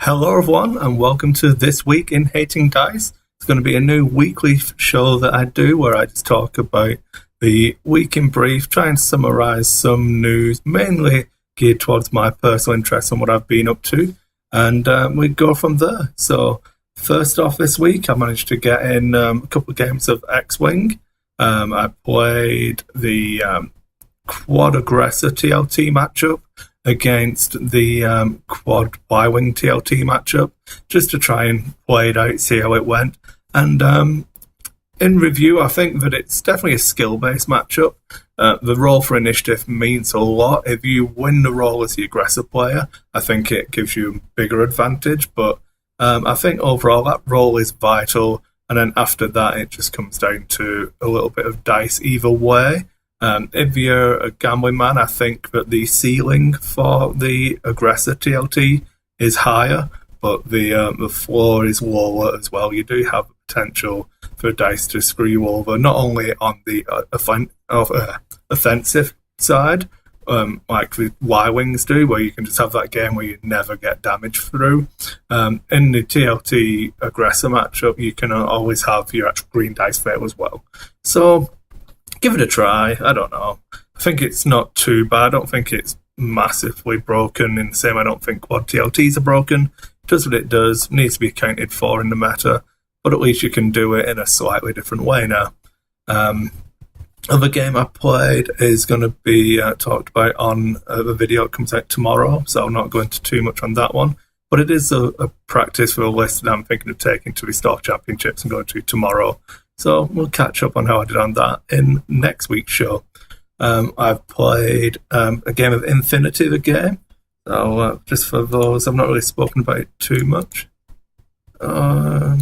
Hello everyone and welcome to This Week in HatingDice. It's going to be a new weekly show that I do where I just talk about the week in brief, try and summarise some news, mainly geared towards my personal interests and what I've been up to, and we go from there. So first off this week I managed to get in a couple of games of XWing. I played the Quad Aggressor TLT matchup against the Quad Y-Wing TLT matchup, just to try and play it out, see how it went. And in review, I think that it's definitely a skill-based matchup. The role for initiative means a lot. If you win the role as the aggressor player, I think it gives you a bigger advantage. But I think overall that role is vital. And then after that, it just comes down to a little bit of dice either way. If you're a gambling man, I think that the ceiling for the aggressor TLT is higher, but the floor is lower as well. You do have potential for dice to screw you over, not only on the offensive side, like the Y-Wings do, where you can just have that game where you never get damage through. In the TLT aggressor matchup, you can always have your actual green dice fail as well. So give it a try. I don't know. I think it's not too bad. I don't think it's massively broken. In the same, I don't think quad TLTs are broken. It does what it does. It needs to be accounted for in the meta, but at least you can do it in a slightly different way now. Other game I played is going to be talked about on the video that comes out tomorrow, so I'll not go into too much on that one. But it is a practice for a list that I'm thinking of taking to the Store Championships and going to tomorrow. So we'll catch up on how I did on that in next week's show. I've played a game of Infinity, the game. So just for those, I've not really spoken about it too much. No,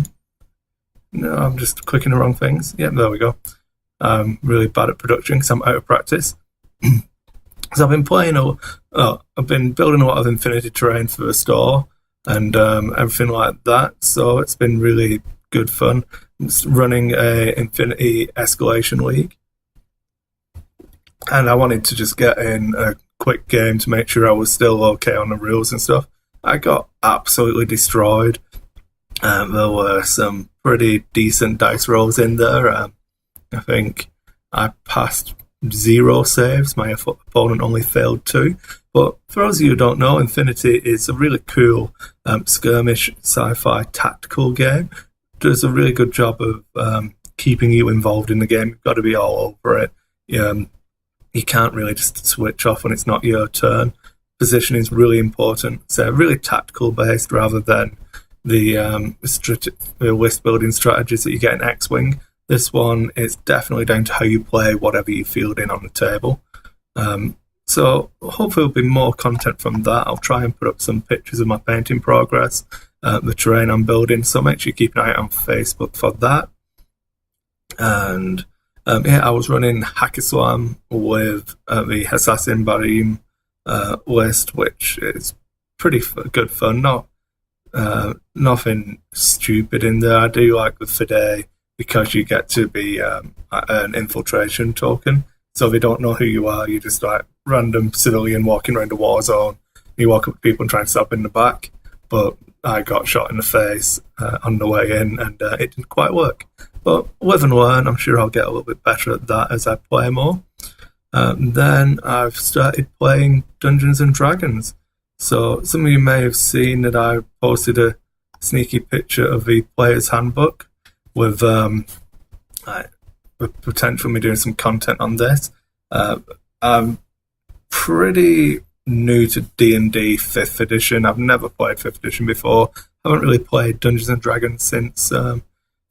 I'm just clicking the wrong things. Yeah, there we go. I'm really bad at production because I'm out of practice. So I've been playing, I've been building a lot of Infinity terrain for the store and everything like that. So it's been really good fun. I'm just running a Infinity Escalation League, and I wanted to just get in a quick game to make sure I was still okay on the rules and stuff. I got absolutely destroyed. There were some pretty decent dice rolls in there. I think I passed 0 saves. My opponent only failed 2. But for those of you who don't know, Infinity is a really cool skirmish sci-fi tactical game. Does a really good job of keeping you involved in the game. You've got to be all over it. You can't really just switch off when it's not your turn. Positioning is really important. It's really tactical based rather than the list building strategies that you get in X-Wing. This one is definitely down to how you play whatever you field in on the table. So hopefully there'll be more content from that. I'll try and put up some pictures of my painting progress, the terrain I'm building, so make sure you keep an eye out on Facebook for that. And I was running Hackaslam with the Assassin Barim list, which is pretty good fun. Nothing stupid in there. I do like the Fide because you get to be an infiltration token. So if they don't know who you are, you're just like random civilian walking around a war zone. You walk up to people and try and stab in the back. But I got shot in the face on the way in, and it didn't quite work. But live and learn. I'm sure I'll get a little bit better at that as I play more. Then I've started playing Dungeons and Dragons. So some of you may have seen that I posted a sneaky picture of the player's handbook with the potential of me doing some content on this. I'm pretty new to D&D 5th edition. I've never played 5th edition before. I haven't really played Dungeons and Dragons since I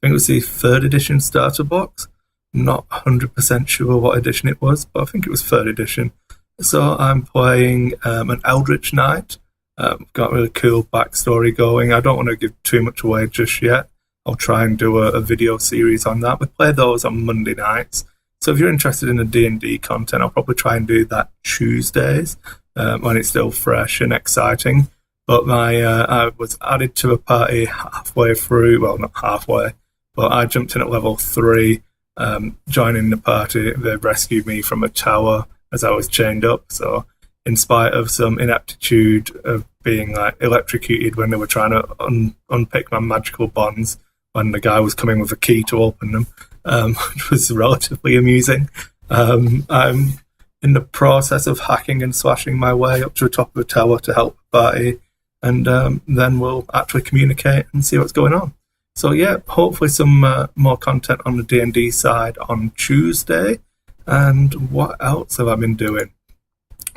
think it was the 3rd edition starter box. I'm not 100% sure what edition it was, but I think it was 3rd edition. So I'm playing an Eldritch Knight. Got a really cool backstory going. I don't want to give too much away just yet. I'll try and do a video series on that. We play those on Monday nights. So if you're interested in the D&D content, I'll probably try and do that Tuesdays when it's still fresh and exciting. But I was added to a party halfway through. Well, not halfway, but I jumped in at level 3, joining the party. They rescued me from a tower as I was chained up. So in spite of some ineptitude of being like electrocuted when they were trying to unpick my magical bonds when the guy was coming with a key to open them, which was relatively amusing. I'm in the process of hacking and slashing my way up to the top of the tower to help the party, and then we'll actually communicate and see what's going on. So yeah, hopefully some more content on the D&D side on Tuesday. And what else have I been doing?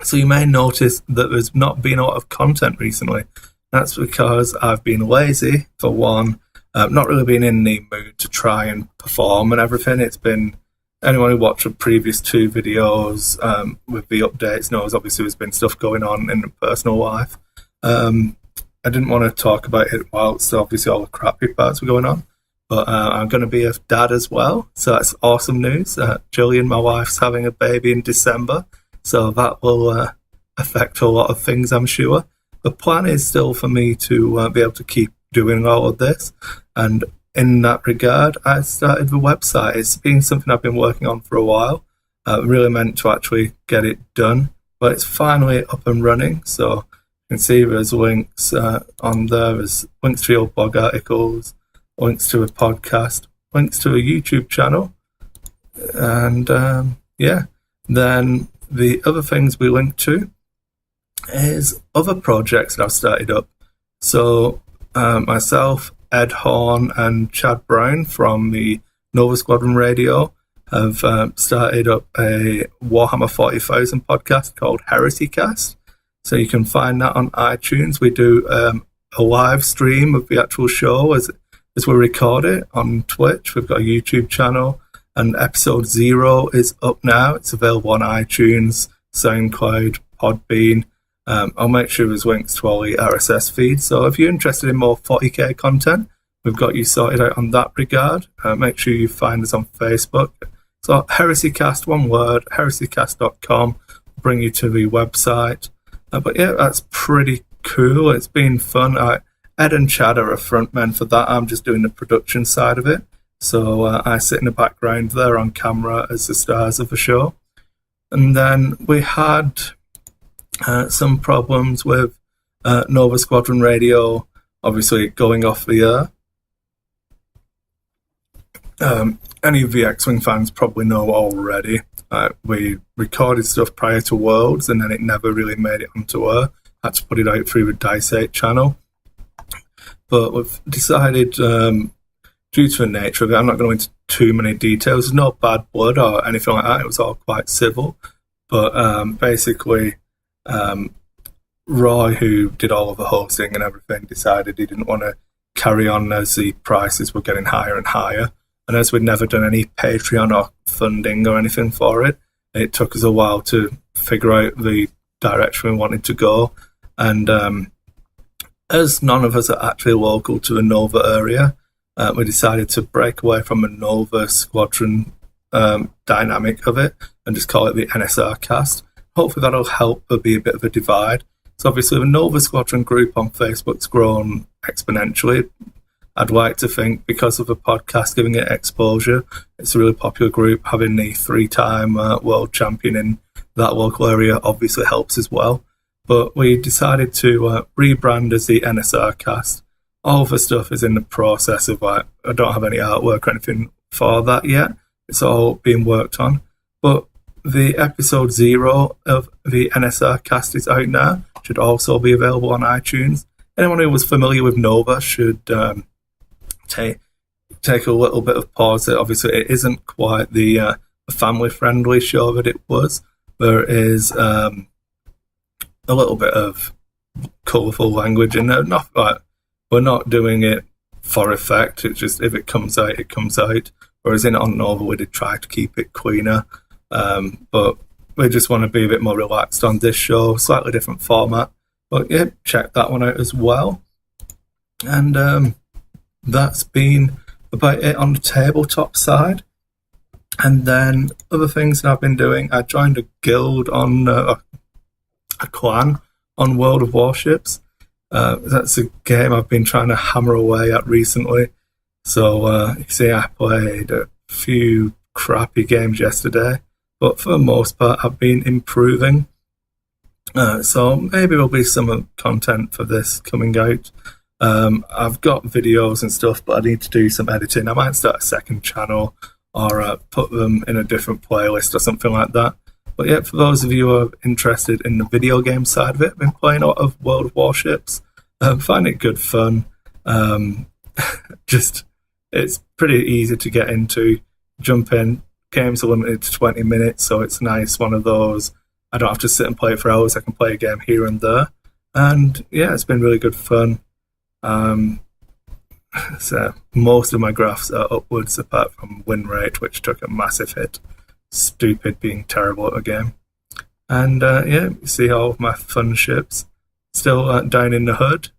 So you may notice that there's not been a lot of content recently. That's because I've been lazy, for one, not really been in the mood to try and perform and everything. It's been, anyone who watched the previous 2 videos with the updates knows obviously there's been stuff going on in the personal life. I didn't want to talk about it whilst obviously all the crappy parts were going on, but I'm going to be a dad as well, so that's awesome news. Jillian, my wife's having a baby in December, so that will affect a lot of things, I'm sure. The plan is still for me to be able to keep doing all of this, and in that regard, I started the website. It's been something I've been working on for a while. Really meant to actually get it done, but it's finally up and running, so you can see there's links on there. There's links to your blog articles, links to a podcast, links to a YouTube channel, and then the other things we link to is other projects that I've started up. So myself, Ed Horn, and Chad Brown from the Nova Squadron Radio have started up a Warhammer 40,000 podcast called Heretic Ass. So you can find that on iTunes. We do a live stream of the actual show as we record it on Twitch. We've got a YouTube channel, and episode 0 is up now. It's available on iTunes, SoundCloud, Podbean. I'll make sure there's links to all the RSS feeds. So if you're interested in more 40k content, we've got you sorted out on that regard. Make sure you find us on Facebook. So HeresyCast, one word, heresycast.com, will bring you to the website. But yeah, that's pretty cool. It's been fun. Ed and Chad are a frontmen for that. I'm just doing the production side of it. So I sit in the background there on camera as the stars of the show. And then we had some problems with Nova Squadron Radio, obviously going off the air. Any of the X-Wing fans probably know already. We recorded stuff prior to Worlds, and then it never really made it onto air. Had to put it out through the Dice 8 channel. But we've decided, due to the nature of it, I'm not going into too many details. There's no bad blood or anything like that. It was all quite civil. But basically, Roy, who did all of the hosting and everything, decided he didn't want to carry on as the prices were getting higher and higher. And as we'd never done any Patreon or funding or anything for it, it took us a while to figure out the direction we wanted to go. And as none of us are actually local to the Nova area, we decided to break away from the Nova Squadron dynamic of it and just call it the NSR cast. Hopefully that'll help there be a bit of a divide. So obviously the Nova Squadron group on Facebook's grown exponentially. I'd like to think because of the podcast giving it exposure, it's a really popular group. Having the 3-time world champion in that local area obviously helps as well. But we decided to rebrand as the NSR cast. All of the stuff is in the process of, I don't have any artwork or anything for that yet. It's all being worked on. But the episode 0 of the NSR cast is out now. Should also be available on iTunes. Anyone who was familiar with Nova should take a little bit of pause. Obviously, it isn't quite the family-friendly show that it was. There is a little bit of colourful language in there. Not like, we're not doing it for effect. It's just if it comes out, it comes out. Whereas in On Nova, we did try to keep it cleaner. But we just want to be a bit more relaxed on this show. Slightly different format. But yeah, check that one out as well. And that's been about it on the tabletop side. And then other things that I've been doing, I joined a guild on a clan on World of Warships. That's a game I've been trying to hammer away at recently. So you see, I played a few crappy games yesterday, but for the most part, I've been improving. So maybe there'll be some content for this coming out. I've got videos and stuff, but I need to do some editing. I might start a second channel or put them in a different playlist or something like that. But yeah, for those of you who are interested in the video game side of it, I've been playing a lot of World of Warships. Find it good fun. Just, it's pretty easy to get into. Jump in. Games are limited to 20 minutes, so it's nice. One of those. I don't have to sit and play it for hours. I can play a game here and there. And yeah, it's been really good fun. So most of my graphs are upwards apart from win rate, which took a massive hit. Stupid being terrible at a game. And yeah, you see all of my fun ships. Still down in the hood,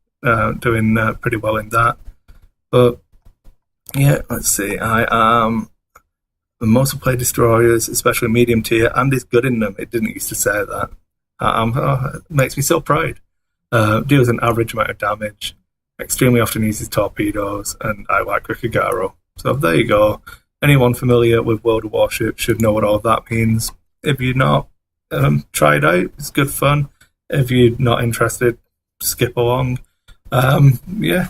doing pretty well in that. But yeah, let's see. I am the most played destroyers, especially medium tier, and is good in them. It didn't used to say that. It makes me so proud. Deals an average amount of damage. Extremely often uses torpedoes, and I like Rikigaro. So there you go. Anyone familiar with World of Warships should know what all that means. If you're not, try it out. It's good fun. If you're not interested, skip along. Yeah.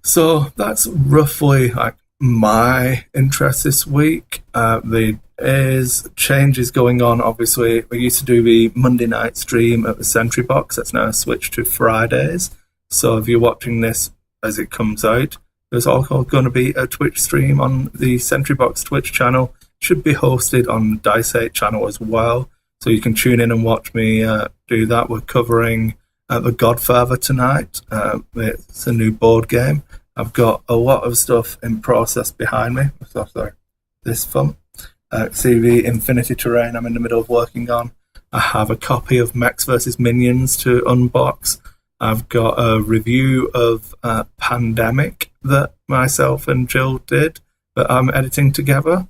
So that's roughly like my interest this week. There is changes going on. Obviously, we used to do the Monday night stream at the Sentry Box. That's now switched to Fridays. So if you're watching this as it comes out, there's also going to be a Twitch stream on the Sentry Box Twitch channel. Should be hosted on the Dice 8 channel as well. So you can tune in and watch me do that. We're covering The Godfather tonight. It's a new board game. I've got a lot of stuff in process behind me. So, sorry, this fun. See the Infinity Terrain I'm in the middle of working on. I have a copy of Mechs vs. Minions to unbox. I've got a review of Pandemic that myself and Jill did that I'm editing together.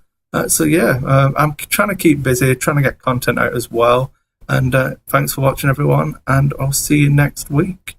So yeah, I'm trying to keep busy, trying to get content out as well. And thanks for watching, everyone, and I'll see you next week.